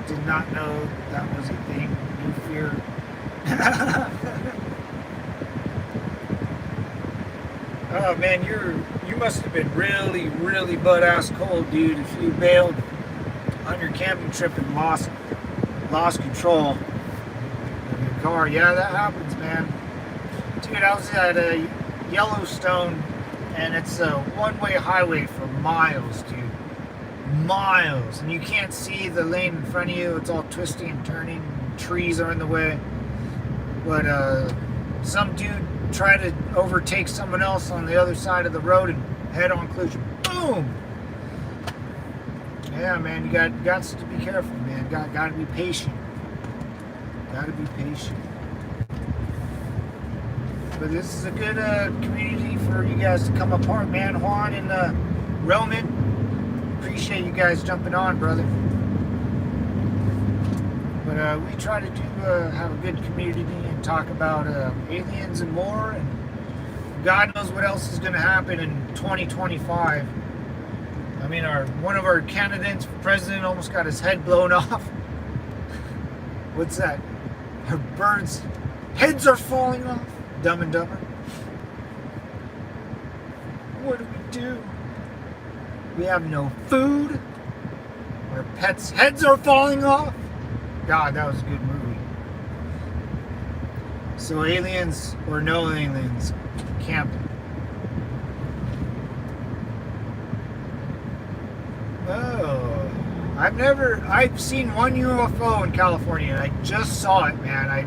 Did not know that was a thing. New fear. Oh man, you must have been really, really butt-ass cold, dude, if you bailed on your camping trip and lost control of your car. Yeah, that happens, man. Dude, I was at Yellowstone, and it's a one-way highway for miles, dude. Miles. And you can't see the lane in front of you. It's all twisting and turning. Trees are in the way. But some dude tried to overtake someone else on the other side of the road and head-on collision. Boom! Yeah, man, you got to be careful, man. Got to be patient. Got to be patient. But this is a good community for you guys to come apart, man. Juan and Roman, appreciate you guys jumping on, brother. But we try to have a good community and talk about aliens and more, and God knows what else is going to happen in 2025. I mean, one of our candidates for president almost got his head blown off. What's that? Our birds' heads are falling off. Dumb and Dumber. What do? We have no food. Our pets' heads are falling off. God, that was a good movie. So aliens or no aliens, camping. Oh, I've seen one UFO in California, and I just saw it, man.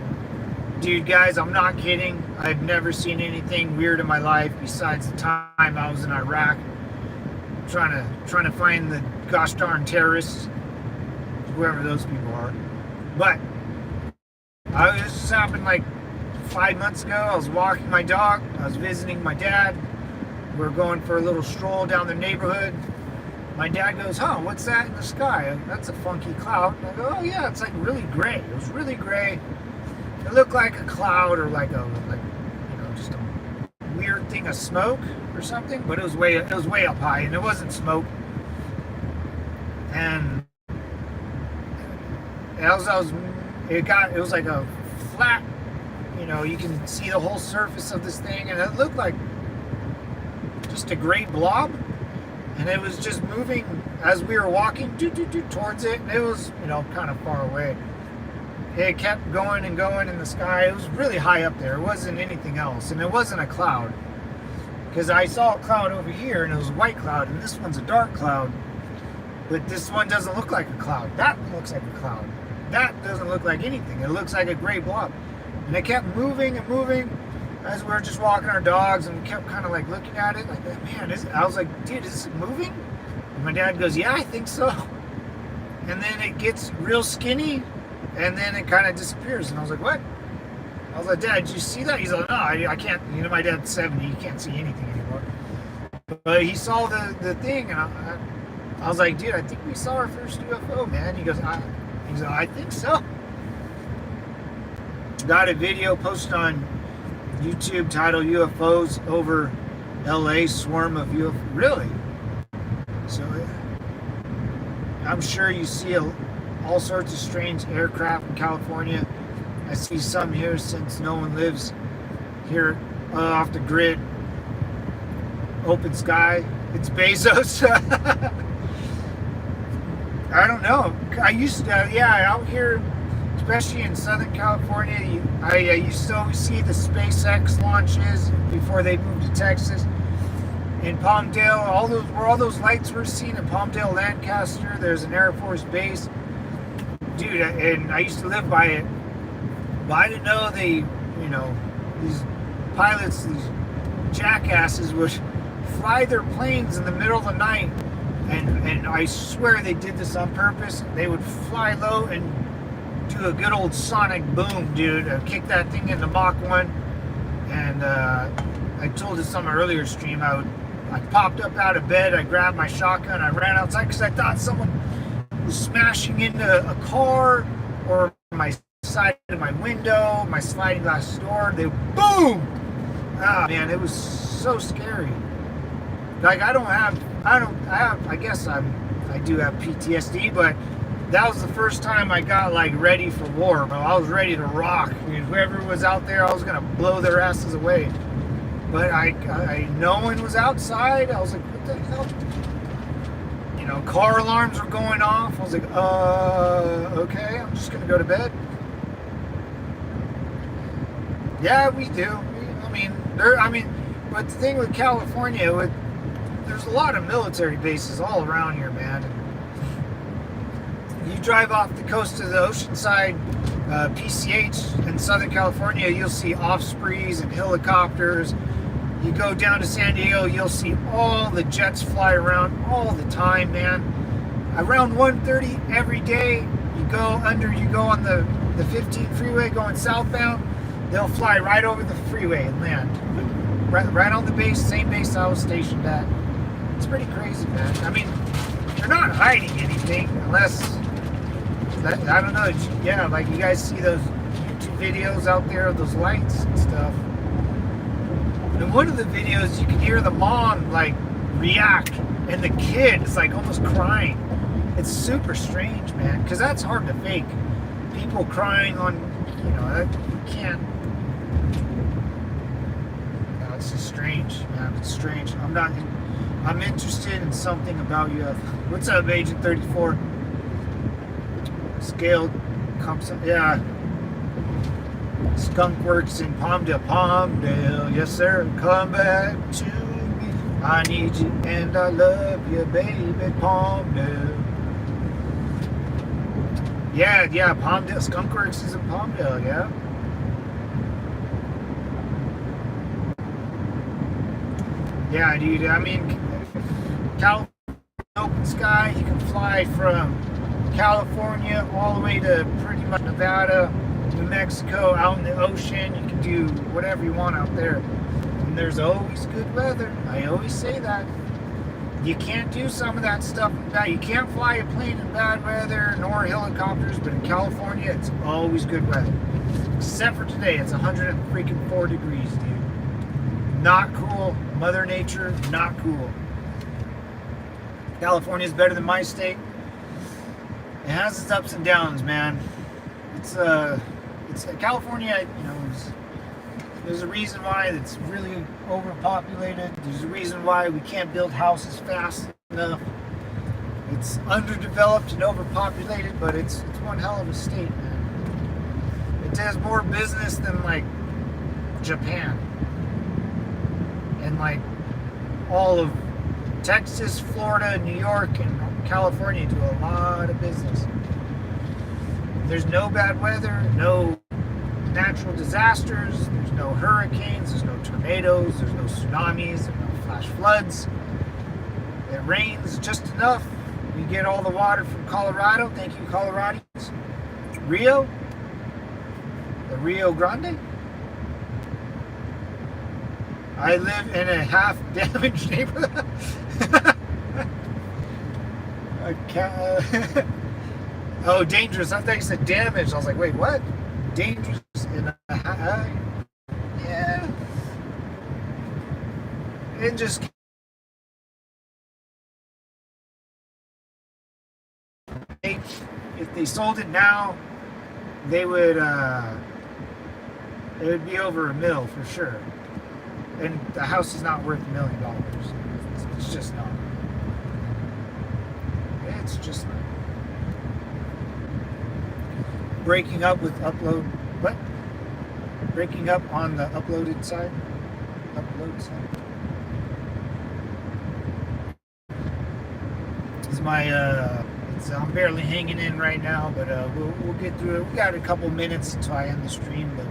Dude, guys, I'm not kidding. I've never seen anything weird in my life besides the time I was in Iraq trying to find the gosh darn terrorists, whoever those people are. But this happened like 5 months ago. I was walking my dog. I was visiting my dad. We were going for a little stroll down the neighborhood. My dad goes, "Huh, what's that in the sky? That's a funky cloud." And I go, "Oh yeah, it's like really gray." It was really gray. It looked like a cloud or just a weird thing of smoke or something, but it was way up high, and it wasn't smoke. And it was like a flat, you can see the whole surface of this thing, and it looked like just a gray blob, and it was just moving as we were walking towards it, and it was kind of far away. It kept going and going in the sky. It was really high up there. It wasn't anything else, and it wasn't a cloud, because I saw a cloud over here, and it was a white cloud, and this one's a dark cloud, but this one doesn't look like a cloud. That looks like a cloud. That doesn't look like anything. It looks like a gray blob. And it kept moving and moving as we were just walking our dogs, and we kept kind of like looking at it like, man, I was like, dude, is it moving? And my dad goes, yeah, I think so. And then it gets real skinny, and then it kind of disappears. And I was like, what? I was like, Dad, did you see that? He's like, no, I can't. My dad's 70. He can't see anything anymore. But he saw the thing, and I was like, dude, I think we saw our first UFO, man. He goes, I think so. Got a video posted on YouTube titled UFOs over LA swarm of UFOs. Really? So I'm sure you see all sorts of strange aircraft in California. I see some here since no one lives here off the grid. Open sky. It's Bezos. I don't know. I used to, out here, especially in Southern California, I used to always see the SpaceX launches before they moved to Texas. In Palmdale, all those lights we're seeing in Palmdale, Lancaster, there's an Air Force base. Dude, and I used to live by it. But I didn't know these pilots, these jackasses would fly their planes in the middle of the night. And I swear they did this on purpose. They would fly low and do a good old sonic boom, dude. Kick that thing into Mach 1. And I told this on my earlier stream. I popped up out of bed. I grabbed my shotgun. I ran outside because I thought someone was smashing into a car or my side of my window, my sliding glass door. They boom! Ah, man, it was so scary. Like I do have PTSD, but that was the first time I got like ready for war, bro. I was ready to rock. I mean, whoever was out there, I was gonna blow their asses away. But no one was outside. I was like, what the hell? Car alarms were going off. I was like, okay, I'm just gonna go to bed. Yeah, we do. But the thing with California, there's a lot of military bases all around here, man. You drive off the coast of the Oceanside, PCH in Southern California, you'll see Ospreys and helicopters. You go down to San Diego, you'll see all the jets fly around all the time, man. Around 1:30 every day, you go on the 15 freeway going southbound, they'll fly right over the freeway and land. Right on the base, same base I was stationed at. It's pretty crazy, man. I mean, they're not hiding anything unless, I don't know, yeah, like you guys see those YouTube videos out there of those lights and stuff. In one of the videos, you can hear the mom like react, and the kid is like almost crying. It's super strange, man, because that's hard to fake. People crying on, you can't. No, it's just strange, man. It's strange. I'm interested in something about you. What's up, Agent 34? Scaled, yeah. Skunk Works in Palmdale, yes sir. Come back to me. I need you and I love you, baby. Palmdale. Yeah, Palmdale. Skunk Works is in Palmdale, yeah. Yeah, dude. I mean, California open sky. You can fly from California all the way to pretty much Nevada, New Mexico, out in the ocean. You can do whatever you want out there. And there's always good weather. I always say that. You can't do some of that stuff. You can't fly a plane in bad weather, nor helicopters, but in California, it's always good weather. Except for today, it's 104 degrees, dude. Not cool. Mother Nature, not cool. California is better than my state. It has its ups and downs, man. It's California. You know, there's a reason why it's really overpopulated. There's a reason why we can't build houses fast enough. It's underdeveloped and overpopulated, but it's one hell of a state, man. It does more business than like Japan and like all of Texas, Florida, New York, and California do a lot of business. There's no bad weather, no natural disasters, there's no hurricanes, there's no tornadoes, there's no tsunamis, there's no flash floods. It rains just enough. We get all the water from Colorado. Thank you, Coloradians. Rio, the Rio Grande. I live in a half-damaged neighborhood. Oh, dangerous. I thought you said damaged. I was like, wait, what? Dangerous in a yeah. It just if they sold it now, they would it would be over $1 million for sure. And the house is not worth $1 million. It's just not. It's just not. Breaking up with upload. What? Breaking up on the uploaded side. Upload side. This is my. I'm barely hanging in right now, but we'll get through it. We got a couple minutes until I end the stream, but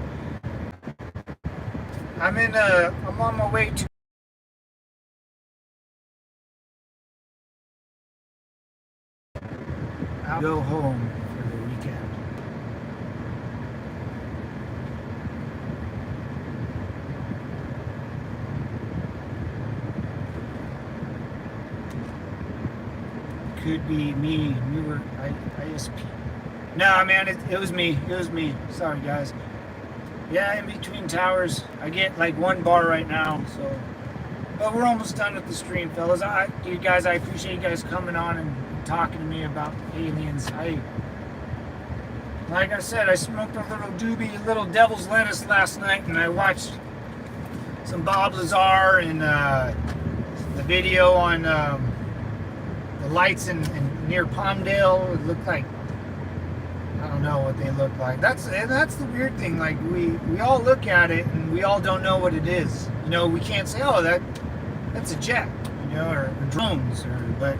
I'm on my way to I'll go home for the weekend. Could be me, newer ISP. No, man, it was me. It was me. Sorry, guys. Yeah, in between towers. I get like 1 bar right now, so. But we're almost done with the stream, fellas. You guys, I appreciate you guys coming on and talking to me about aliens. Like I said, I smoked a little doobie, little devil's lettuce last night, and I watched some Bob Lazar and the video on the lights in near Palmdale. It looked like, I don't know what they look like. That's the weird thing. Like we all look at it and we all don't know what it is. You know, we can't say, oh, that's a jet, you know, or drones. But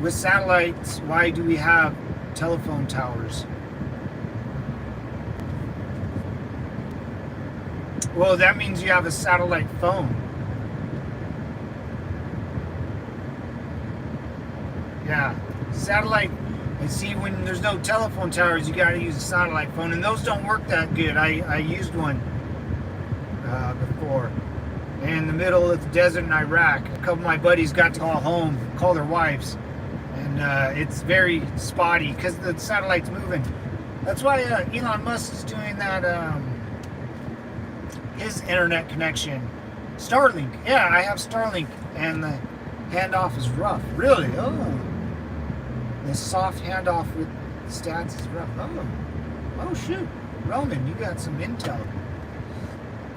with satellites, why do we have telephone towers? Well, that means you have a satellite phone. Yeah, satellite. And see, when there's no telephone towers, you got to use a satellite phone, and those don't work that good. I used one before in the middle of the desert in Iraq. A couple of my buddies got to call home, call their wives, and it's very spotty because the satellite's moving. That's why Elon Musk is doing that. His internet connection, Starlink. Yeah, I have Starlink, and the handoff is rough. Really? Oh. The soft handoff with stats is rough. Oh shoot, Roman, you got some intel.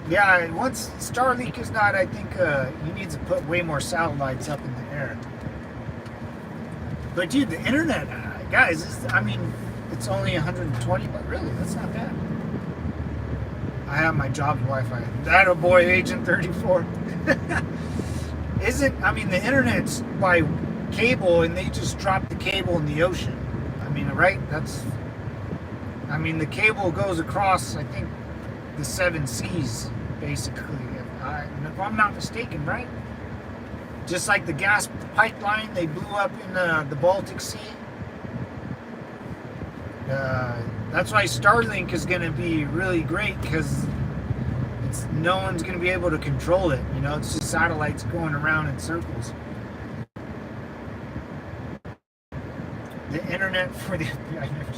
Yeah, once Starlink is not, I think he needs to put way more satellites up in the air. But dude, the internet, guys, it's only 120, but really, that's not bad. I have my job's Wi-Fi. That a boy, Agent 34. The internet's by cable, and they just dropped the cable in the ocean. Right? The cable goes across, I think, the 7 seas, basically. If I'm not mistaken, right? Just like the gas pipeline they blew up in the Baltic Sea. That's why Starlink is going to be really great, because no one's going to be able to control it. You know, it's just satellites going around in circles. The internet for the FBI never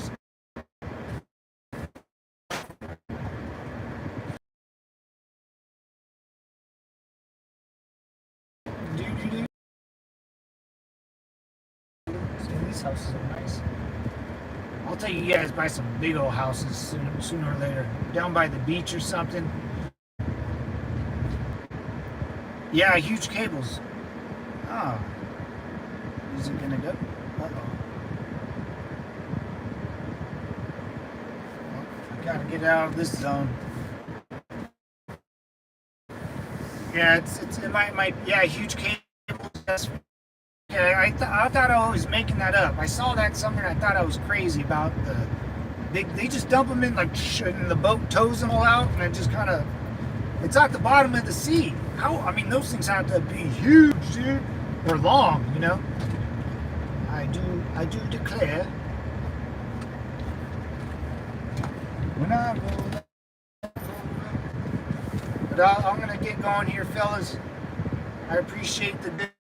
These houses are nice. I'll take you guys by some big old houses sooner or later. Down by the beach or something. Yeah, huge cables. Oh. Is it gonna go? Uh-oh. Well, I gotta get out of this zone. Yeah, it might yeah, huge cables. Yeah, I thought I was making that up. I saw that somewhere and I thought I was crazy about the big. They just dump them in like, and the boat tows them all out, and it just kind of, it's at the bottom of the sea. How? I mean, those things have to be huge, dude, or long, you know. I do declare. When I go, but I'm gonna get going here, fellas. I appreciate the big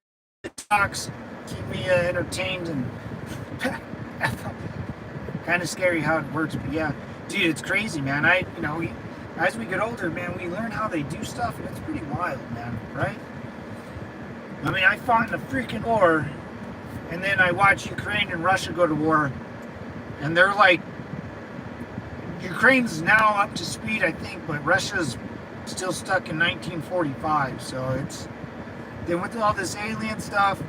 talks, keep me entertained, and kind of scary how it works, but yeah, dude, it's crazy, man. As we get older, man, we learn how they do stuff, and it's pretty wild, man, right? I mean, I fought in a freaking war, and then I watched Ukraine and Russia go to war, and they're like, Ukraine's now up to speed, I think, but Russia's still stuck in 1945, so it's, then with all this alien stuff,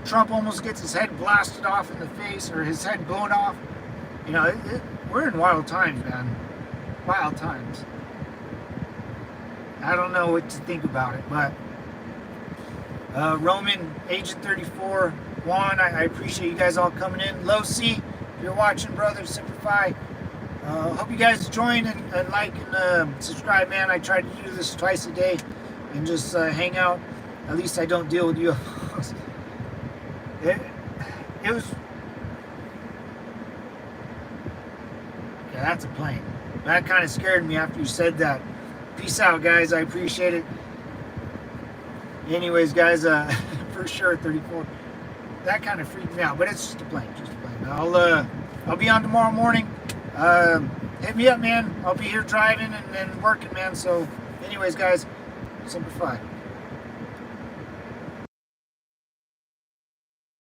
Trump almost gets his head blasted off in the face, or his head blown off. You know, we're in wild times, man. Wild times. I don't know what to think about it, but Roman, Agent 34, Juan, I appreciate you guys all coming in. Low C, if you're watching, brother, Simplify. Hope you guys join and like and subscribe, man. I try to do this twice a day and just hang out. At least I don't deal with UFOs. It was... Yeah, that's a plane. That kind of scared me after you said that. Peace out, guys. I appreciate it. Anyways, guys, for sure, 34. That kind of freaked me out, but it's just a plane, just a plane. I'll be on tomorrow morning. Hit me up, man. I'll be here driving and working, man. So, anyways, guys, Simplify.